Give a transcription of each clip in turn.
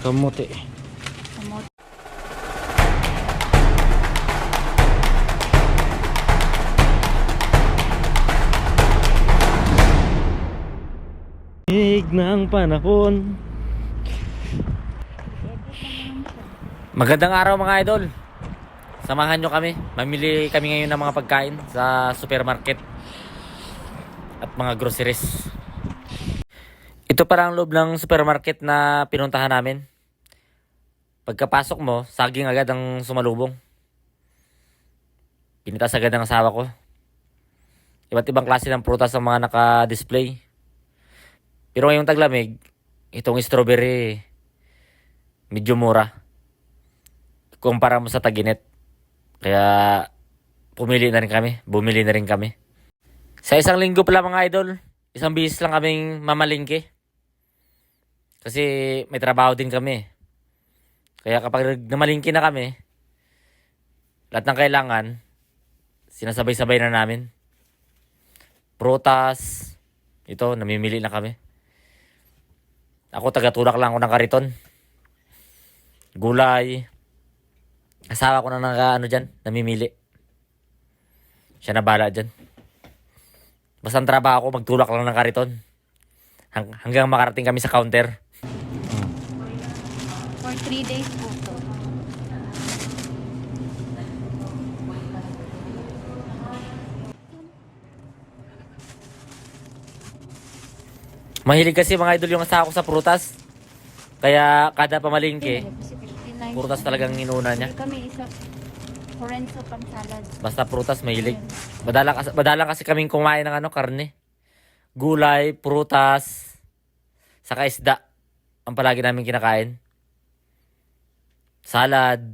Kamote. Kamote. Hig ng panahon. Magandang araw mga idol. Samahan nyo kami. Mamili kami ngayon ng mga pagkain sa supermarket at mga groceries. Ito parang loob ng supermarket na pinuntahan namin. Pagkapasok mo, saging agad ang sumalubong. Pinitas agad ng asawa ko. Iba't ibang klase ng prutas ang mga naka-display. Pero ngayong taglamig, itong strawberry medyo mura kumpara mo sa tag-init. Kaya bumili na rin kami. Sa isang linggo pala mga idol, isang bihis lang kaming mamalingke. Kasi may trabaho din kami. Kaya kapag namalingke na kami, lahat ng kailangan, sinasabay-sabay na namin. Prutas, ito, namimili na kami. Ako, taga-tulak lang ako ng kariton. Gulay. Asawa ko na namimili. Siya na bala dyan. Basta ang trabaho ko, magtulak lang ng kariton. Hanggang makarating kami sa counter. For 3 days po to. Mahilig kasi mga idol yung asawa ko sa prutas. Kaya kada pamalingke, prutas talagang inuna niya. Kami isa forenso pang salad. Basta prutas, mahilig. Madalang kasi kaming kumain ng karne. Gulay, prutas, saka isda. Ang palagi namin kinakain. Salad.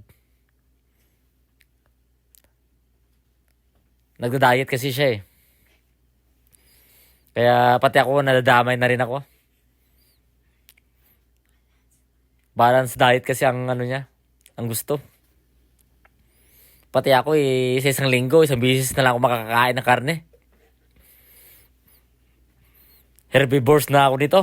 Nagda-diet kasi siya eh. Kaya pati ako, nadadamay na rin ako. Balance diet kasi ang niya, ang gusto. Pati ako sa isang linggo, isang bisis na lang ako makakakain ng karne. Herbivores na ako dito.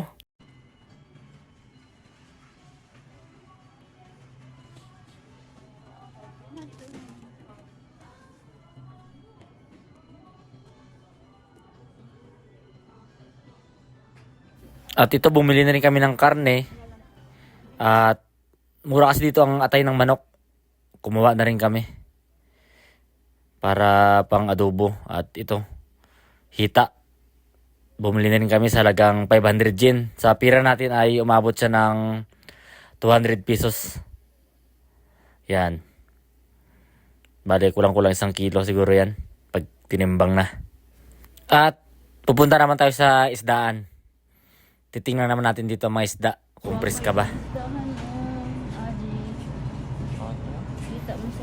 At ito, bumili na rin kami ng karne. At mura kasi dito ang atay ng manok. Kumuha na rin kami. Para pang adobo. At ito, hita. Bumili na rin kami sa halagang 500 yen. Sa pira natin ay umabot siya ng 200 pesos. Yan. Bale, kulang-kulang 1 kilo siguro yan. Pag tinimbang na. At pupunta naman tayo sa isdaan. Titingnan naman natin dito ang mga isda. Kung preska ba.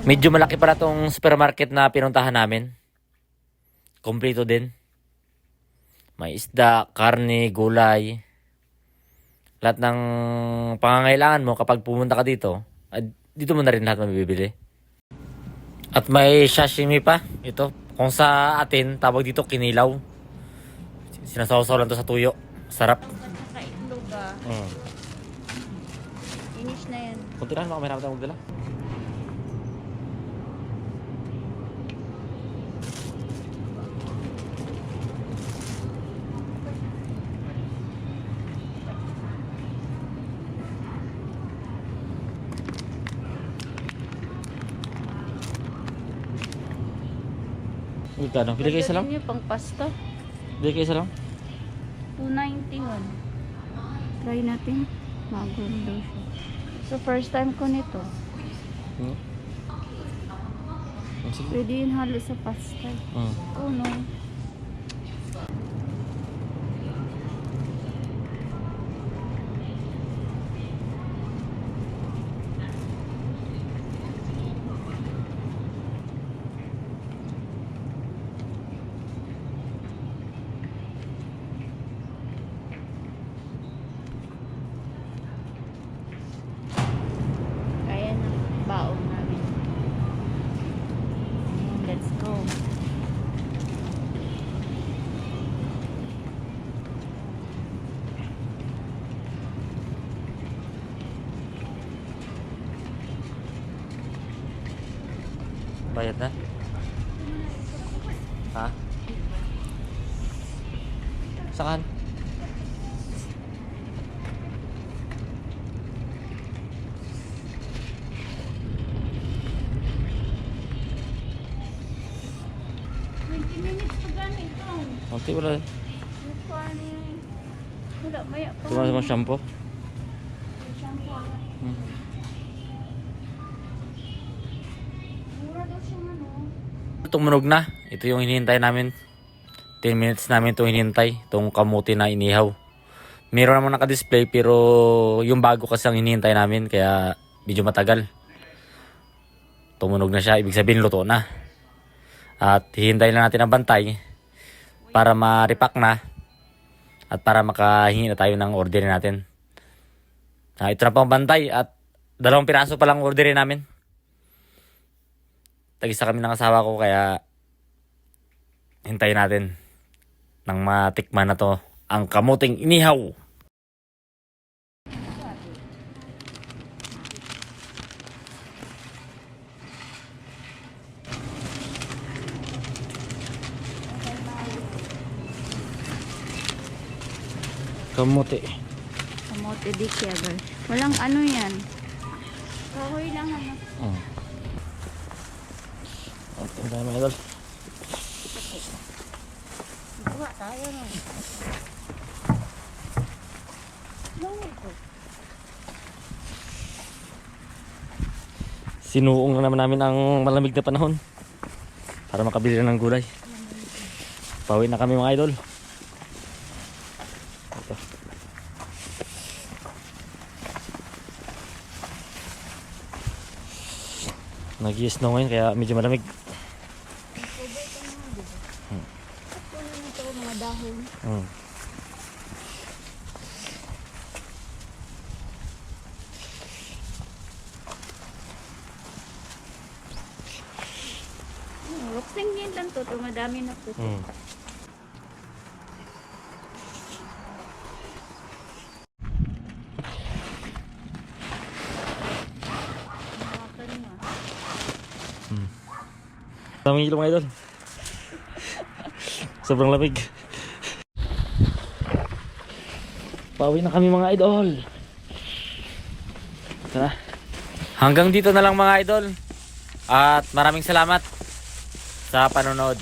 Medyo malaki pala tong supermarket na pinuntahan namin. Kompleto din. May isda, karne, gulay. Lahat ng pangangailangan mo kapag pumunta ka dito, dito mo na rin lahat mabibili. At may sashimi pa. Ito. Kung sa atin, tawag dito kinilaw. Sinasawsaw lang to sa tuyo. Sarap. Nakaitlog ah. Finish na yan. Kunti lang, baka may naman tayong magdala. Magkano? Bili kayo isa lang? Yung pang pasta. Bili kayo isa lang? 291. Try natin. Maganda siya. So first time ko nito. Sige. Pwede yun halo sa pasta. Oh no. Kaya na baon namin. Let's go. Bayad na? Ha? Saan? Kunti wala. Wala, maya pa. Tumas mo shampoo. Mura daw siya Tumunog na. Ito yung hinihintay namin. 10 minutes namin itong hinihintay. Itong kamuti na inihaw. Meron naman naka-display pero yung bago kasi ang hinihintay namin kaya medyo matagal. Tumunog na siya. Ibig sabihin luto na. At hihintayin lang natin ang bantay para ma-repack na at para makahingi na tayo ng order natin. Ito na pang bantay at 2 piraso pa lang order namin. Tag-isa kami ng asawa ko kaya hintayin natin nang matikman na to ang kamuting inihaw. Kamuti. Kamote di kaya guys. Walang ano yan. Kahoy lang ano. Ang dami mga idol. Buwa tayo no. Sinuong na naman namin ang malamig na panahon para makabili na ng gulay. Pauwi na kami mga idol. Ito. Nag-i-snow ngayon kaya medyo malamig. Puno nito mga dahon. Luksing din lang to. Madami na po. Daming ilaw mga idol. Sobrang lamig. Pauwi na kami mga idol. Tara. Hanggang dito na lang mga idol. At maraming salamat sa panonood.